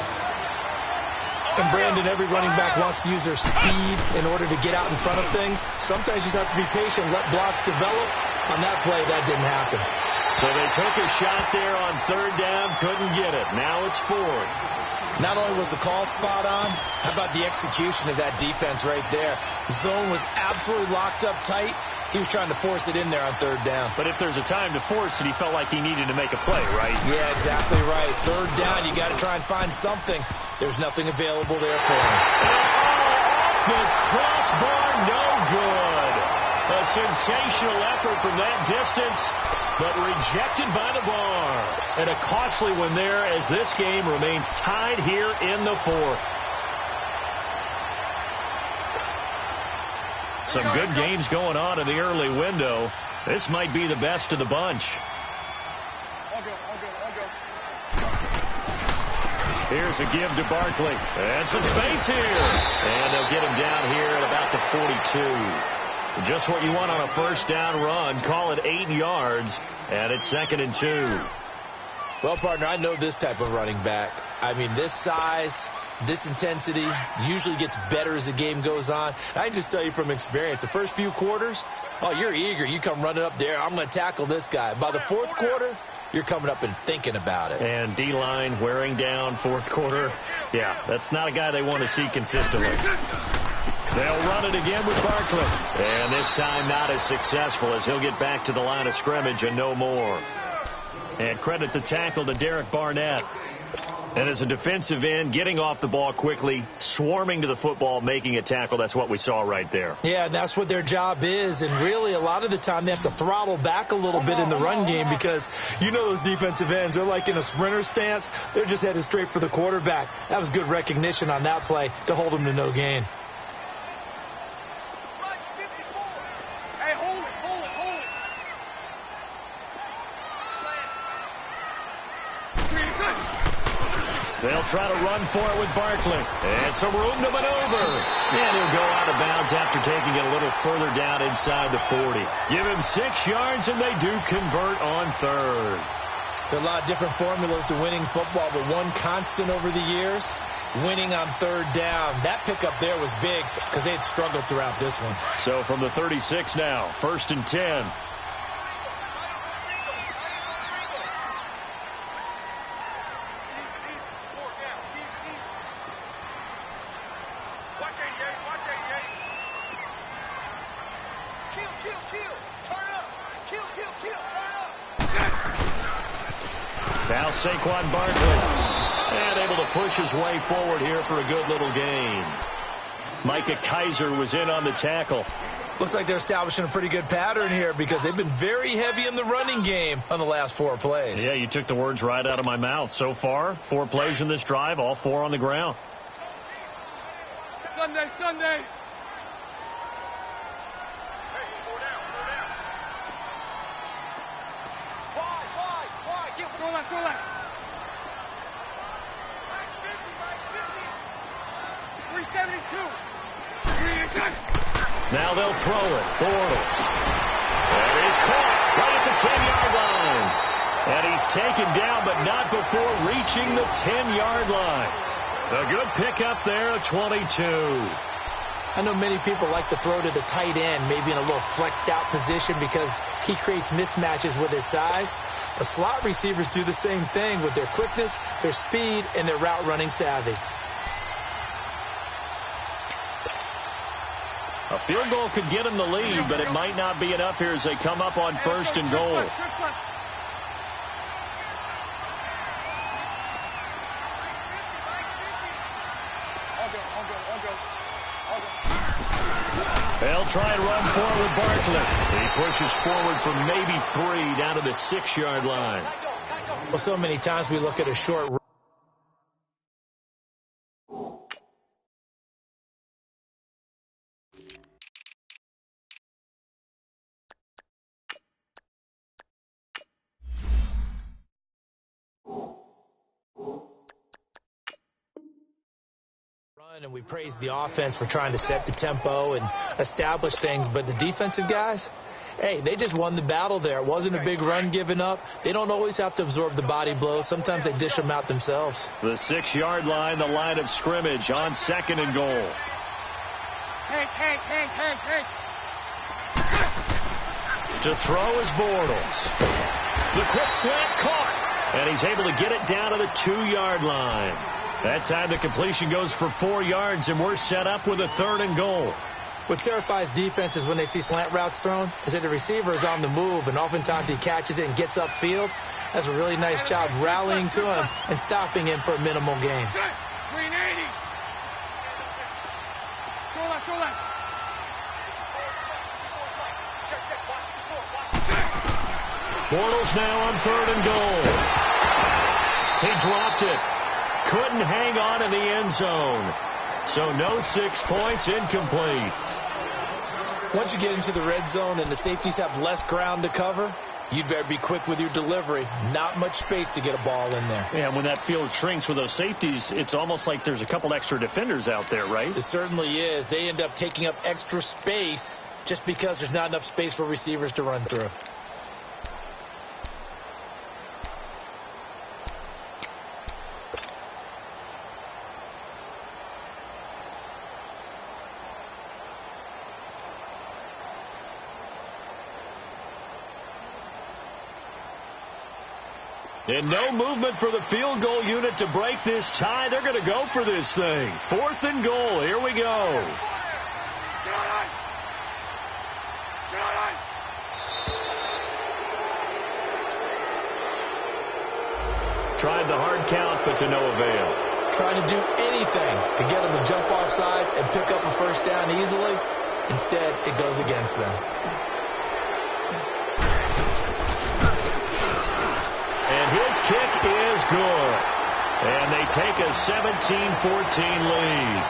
And Brandon, every running back wants to use their speed in order to get out in front of things. Sometimes you just have to be patient, let blocks develop. On that play, that didn't happen. So they took a shot there on 3rd down, couldn't get it. Now it's 4th. Not only was the call spot on, how about the execution of that defense right there? The zone was absolutely locked up tight. He was trying to force it in there on 3rd down. But if there's a time to force it, he felt like he needed to make a play, right? Yeah, exactly right. 3rd down, you got to try and find something. There's nothing available there for him. The crossbar, no good. A sensational effort from that distance, but rejected by the bar. And a costly one there as this game remains tied here in the 4th. Some good games going on in the early window. This might be the best of the bunch. I'll go. Here's a give to Barkley. And some space here. And they'll get him down here at about the 42. Just what you want on a 1st down run. Call it 8 yards. And it's 2nd and 2. Well, partner, I know this type of running back. I mean, this size, this intensity usually gets better as the game goes on. I can just tell you from experience, the first few quarters, oh, you're eager. You come running up there. I'm going to tackle this guy. By the 4th quarter, you're coming up and thinking about it. And D-line wearing down 4th quarter. Yeah, that's not a guy they want to see consistently. They'll run it again with Barkley. And this time not as successful as he'll get back to the line of scrimmage and no more. And credit the tackle to Derek Barnett. And as a defensive end, getting off the ball quickly, swarming to the football, making a tackle, that's what we saw right there. Yeah, and that's what their job is. And really, a lot of the time, they have to throttle back a little bit in the run game because you know those defensive ends, they're like in a sprinter stance. They're just headed straight for the quarterback. That was good recognition on that play to hold them to no gain. They'll try to run for it with Barkley. And some room to maneuver. And he'll go out of bounds after taking it a little further down inside the 40. Give him 6 yards, and they do convert on 3rd. There are a lot of different formulas to winning football, but one constant over the years, winning on 3rd down. That pickup there was big because they had struggled throughout this one. So from the 36 now, 1st and 10. Now Saquon Barkley, and able to push his way forward here for a good little gain. Micah Kaiser was in on the tackle. Looks like they're establishing a pretty good pattern here because they've been very heavy in the running game on the last 4 plays. Yeah, you took the words right out of my mouth. So far, 4 plays in this drive, all 4 on the ground. Sunday. Go left. Max 50. 372. Now they'll throw it. Bortles. That is caught right at the 10-yard line. And he's taken down, but not before reaching the 10-yard line. A good pickup there, a 22. I know many people like to throw to the tight end, maybe in a little flexed out position because he creates mismatches with his size. But slot receivers do the same thing with their quickness, their speed, and their route running savvy. A field goal could get him the lead, but it might not be enough here as they come up on 1st and goal. They'll try and run forward Barkley. He pushes forward for maybe 3 down to the 6-yard line. Well, so many times we look at a short run. And we praise the offense for trying to set the tempo and establish things, but the defensive guys, hey, they just won the battle there. It wasn't a big run given up. They don't always have to absorb the body blows. Sometimes they dish them out themselves. The 6-yard line, the line of scrimmage on 2nd and goal. Hey. To throw is Bortles. The quick slant caught, and he's able to get it down to the 2-yard line. That time the completion goes for 4 yards, and we're set up with a 3rd and goal. What terrifies defenses when they see slant routes thrown is that the receiver is on the move, and oftentimes he catches it and gets upfield. That's a really nice job rallying to him and stopping him for a minimal gain. 380. Go left. Bortles now on 3rd and goal. He dropped it. Couldn't hang on in the end zone. So no 6 points, incomplete. Once you get into the red zone and the safeties have less ground to cover, you'd better be quick with your delivery. Not much space to get a ball in there. Yeah, when that field shrinks with those safeties, it's almost like there's a couple extra defenders out there, right? It certainly is. They end up taking up extra space just because there's not enough space for receivers to run through. And no movement for the field goal unit to break this tie. They're going to go for this thing. 4th and goal. Here we go. Tried the hard count, but to no avail. Trying to do anything to get them to jump off sides and pick up a 1st down easily. Instead, it goes against them. And his kick is good. And they take a 17-14 lead.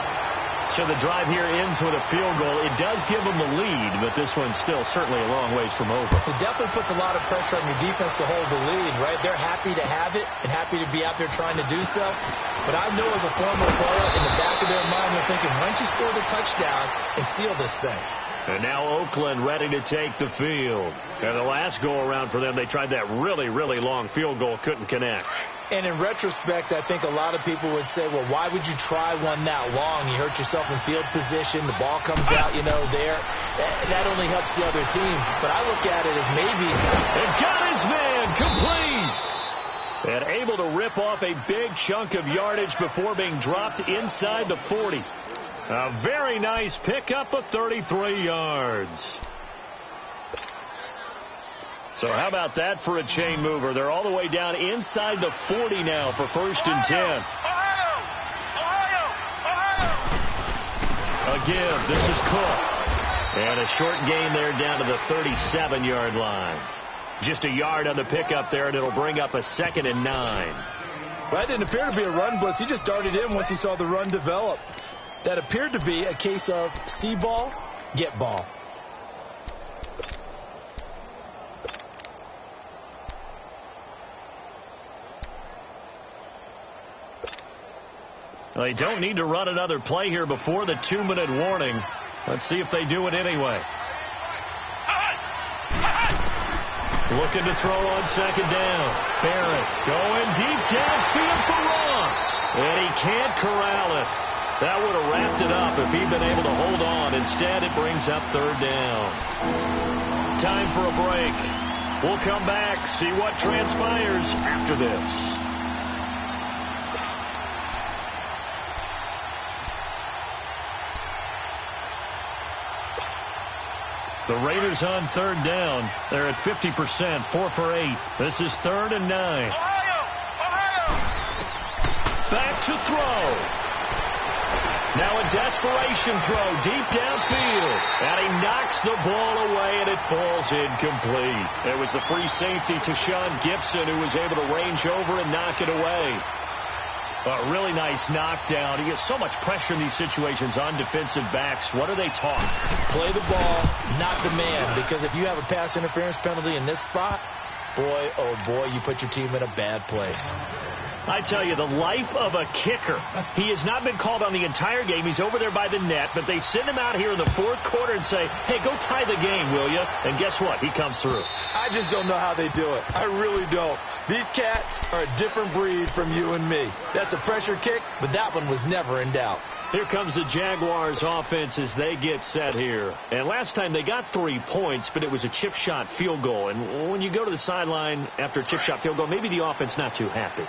So the drive here ends with a field goal. It does give them the lead, but this one's still certainly a long ways from over. It definitely puts a lot of pressure on your defense to hold the lead, right? They're happy to have it and happy to be out there trying to do so. But I know as a former player, in the back of their mind, they're thinking, why don't you score the touchdown and seal this thing? And now Oakland ready to take the field. And the last go-around for them, they tried that really, really long field goal, couldn't connect. And in retrospect, I think a lot of people would say, well, why would you try one that long? You hurt yourself in field position. The ball comes out, there. That only helps the other team. But I look at it as maybe. And got his man complete. And able to rip off a big chunk of yardage before being dropped inside the 40. A very nice pickup of 33 yards. So how about that for a chain mover? They're all the way down inside the 40 now for 1st and 10. Again, this is Cook. And a short gain there down to the 37-yard line. Just a yard on the pickup there, and it'll bring up a 2nd and 9. Well, that didn't appear to be a run blitz. He just darted in once he saw the run develop. That appeared to be a case of see ball, get ball. Well, they don't need to run another play here before the 2-minute warning. Let's see if they do it anyway. Looking to throw on 2nd down. Barrett going deep downfield for Ross. And he can't corral it. That would have wrapped it up if he'd been able to hold on. Instead, it brings up 3rd down. Time for a break. We'll come back, see what transpires after this. The Raiders on 3rd down. They're at 50%, 4 for 8. This is 3rd and 9. Back to throw. Now a desperation throw deep downfield. And he knocks the ball away, and it falls incomplete. It was the free safety to Sean Gibson who was able to range over and knock it away. A really nice knockdown. He gets so much pressure in these situations on defensive backs. What are they taught? Play the ball, not the man. Because if you have a pass interference penalty in this spot, boy, oh boy, you put your team in a bad place. I tell you, the life of a kicker. He has not been called on the entire game. He's over there by the net, but they send him out here in the 4th quarter and say, hey, go tie the game, will you? And guess what? He comes through. I just don't know how they do it. I really don't. These cats are a different breed from you and me. That's a pressure kick, but that one was never in doubt. Here comes the Jaguars offense as they get set here. And last time they got 3 points, but it was a chip shot field goal. And when you go to the sideline after a chip shot field goal, maybe the offense not too happy.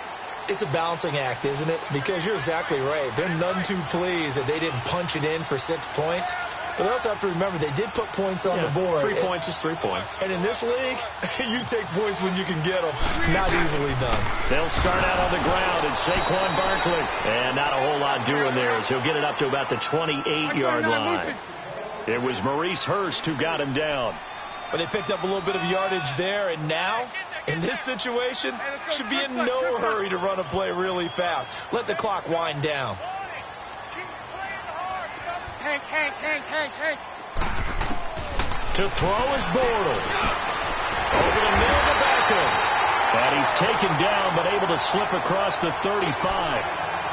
It's a balancing act, isn't it? Because you're exactly right. They're none too pleased that they didn't punch it in for 6 points. But they also have to remember they did put points on the board. 3 points is 3 points. And in this league, you take points when you can get them. Not easily done. They'll start out on the ground, and Saquon Barkley. And not a whole lot doing there as he'll get it up to about the 28-yard line. It was Maurice Hurst who got him down. But they picked up a little bit of yardage there, and now, in this situation, should be in no hurry to run a play really fast. Let the clock wind down. To throw is Bortles. Over the middle to Beckham. And he's taken down, but able to slip across the 35.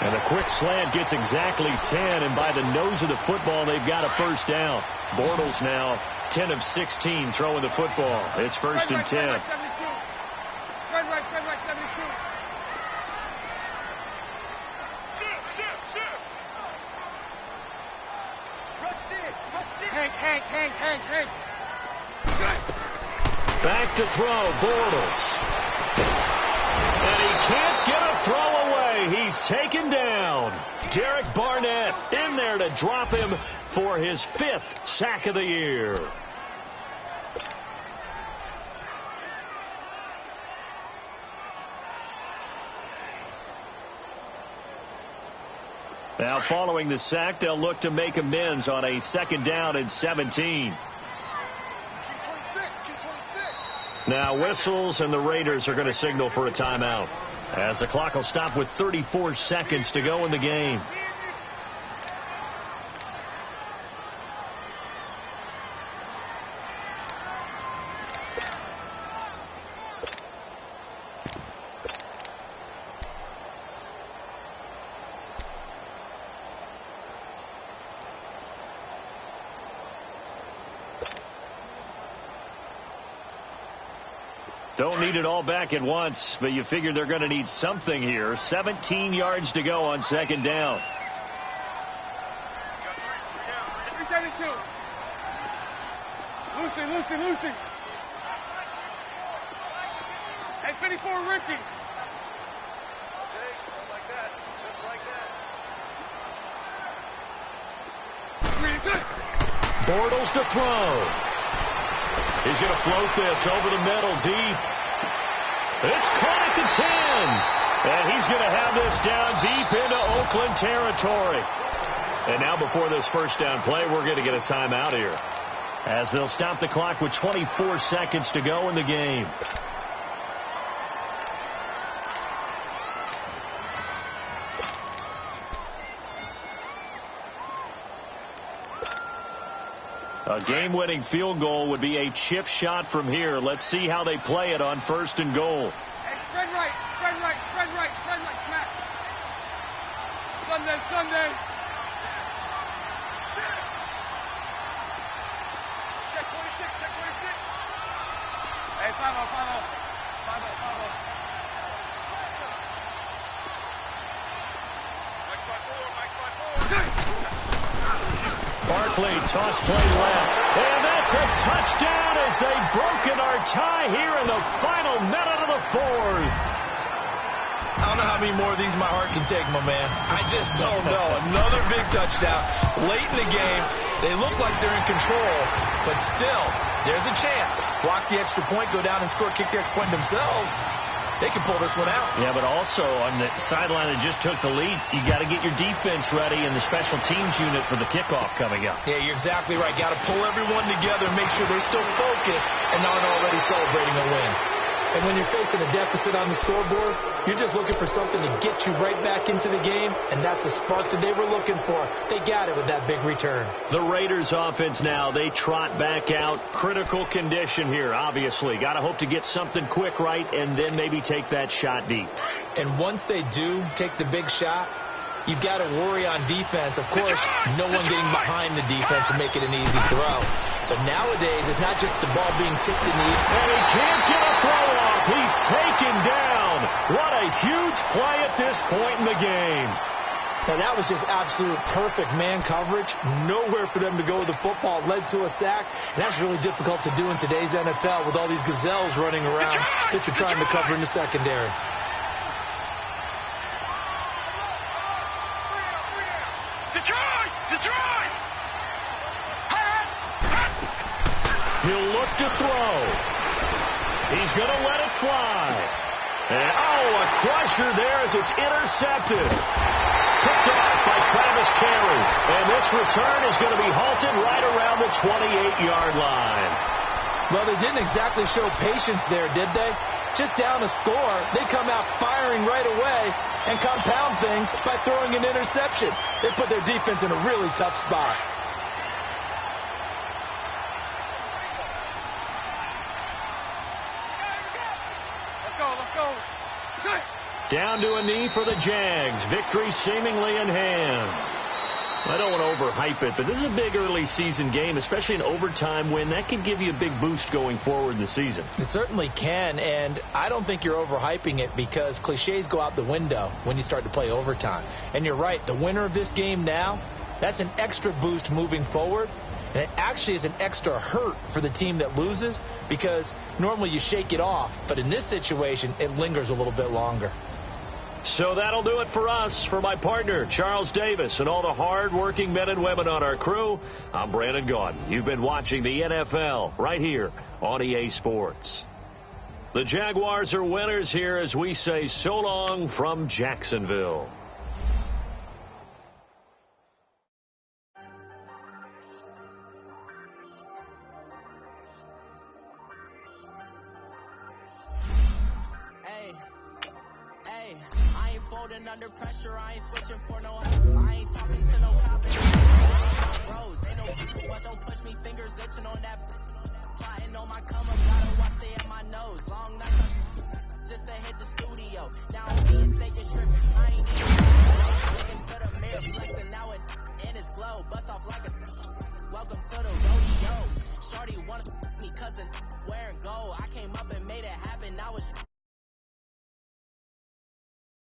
And the quick slant gets exactly 10, and by the nose of the football, they've got a 1st down. Bortles now 10 of 16 throwing the football. It's 1st and 10. Back to throw, Bortles. And he can't get a throw away. He's taken down. Derek Barnett in there to drop him for his 5th sack of the year. Now, following the sack, they'll look to make amends on a 2nd down and 17. Now, whistles, and the Raiders are going to signal for a timeout, as the clock will stop with 34 seconds to go in the game. Don't need it all back at once, but you figure they're going to need something here. 17 yards to go on 2nd down. Lucy. Hey, 54, Ricky. Just like that. Bortles to throw. His He's going to float this over the middle, deep. It's caught at the 10. And he's going to have this down deep into Oakland territory. And now before this first down play, we're going to get a timeout here, as they'll stop the clock with 24 seconds to go in the game. A game-winning field goal would be a chip shot from here. Let's see how they play it on 1st and goal. Hey, spread right, spread right, spread right, spread right, smash. Sunday. Check 26, check 26. Hey, 5-0. Barkley, toss play left. And that's a touchdown as they've broken our tie here in the final minute of the 4th. I don't know how many more of these my heart can take, my man. I just don't know. Another big touchdown late in the game. They look like they're in control, but still, there's a chance. Block the extra point, go down and score, kick the extra point themselves. They can pull this one out. Yeah, but also on the sideline that just took the lead, you got to get your defense ready and the special teams unit for the kickoff coming up. Yeah, you're exactly right. Got to pull everyone together and make sure they're still focused and not already celebrating a win. And when you're facing a deficit on the scoreboard, you're just looking for something to get you right back into the game, and that's the spark that they were looking for. They got it with that big return. The Raiders offense now, they trot back out. Critical condition here, obviously. Got to hope to get something quick right and then maybe take that shot deep. And once they do take the big shot, you've got to worry on defense. Of course, no one getting behind the defense and make it an easy throw. But nowadays, it's not just the ball being tipped in the air. And he can't get a throw off. He's taken down. What a huge play at this point in the game. Now, that was just absolute perfect man coverage. Nowhere for them to go with the football. Led to a sack. And that's really difficult to do in today's NFL with all these gazelles running around that you're trying to cover in the secondary. He'll look to throw. He's going to let it fly. And, a crusher there as it's intercepted. Picked off by Travis Carey. And this return is going to be halted right around the 28-yard line. Well, they didn't exactly show patience there, did they? Just down a score, they come out firing right away and compound things by throwing an interception. They put their defense in a really tough spot. Down to a knee for the Jags. Victory seemingly in hand. I don't want to overhype it, but this is a big early season game, especially an overtime win. That can give you a big boost going forward in the season. It certainly can, and I don't think you're overhyping it because cliches go out the window when you start to play overtime. And you're right, the winner of this game now, that's an extra boost moving forward. And it actually is an extra hurt for the team that loses because normally you shake it off. But in this situation, it lingers a little bit longer. So that'll do it for us. For my partner, Charles Davis, and all the hard-working men and women on our crew, I'm Brandon Gaudin. You've been watching the NFL right here on EA Sports. The Jaguars are winners here as we say so long from Jacksonville. Under pressure, I ain't switching for no help. I ain't talking to no cops.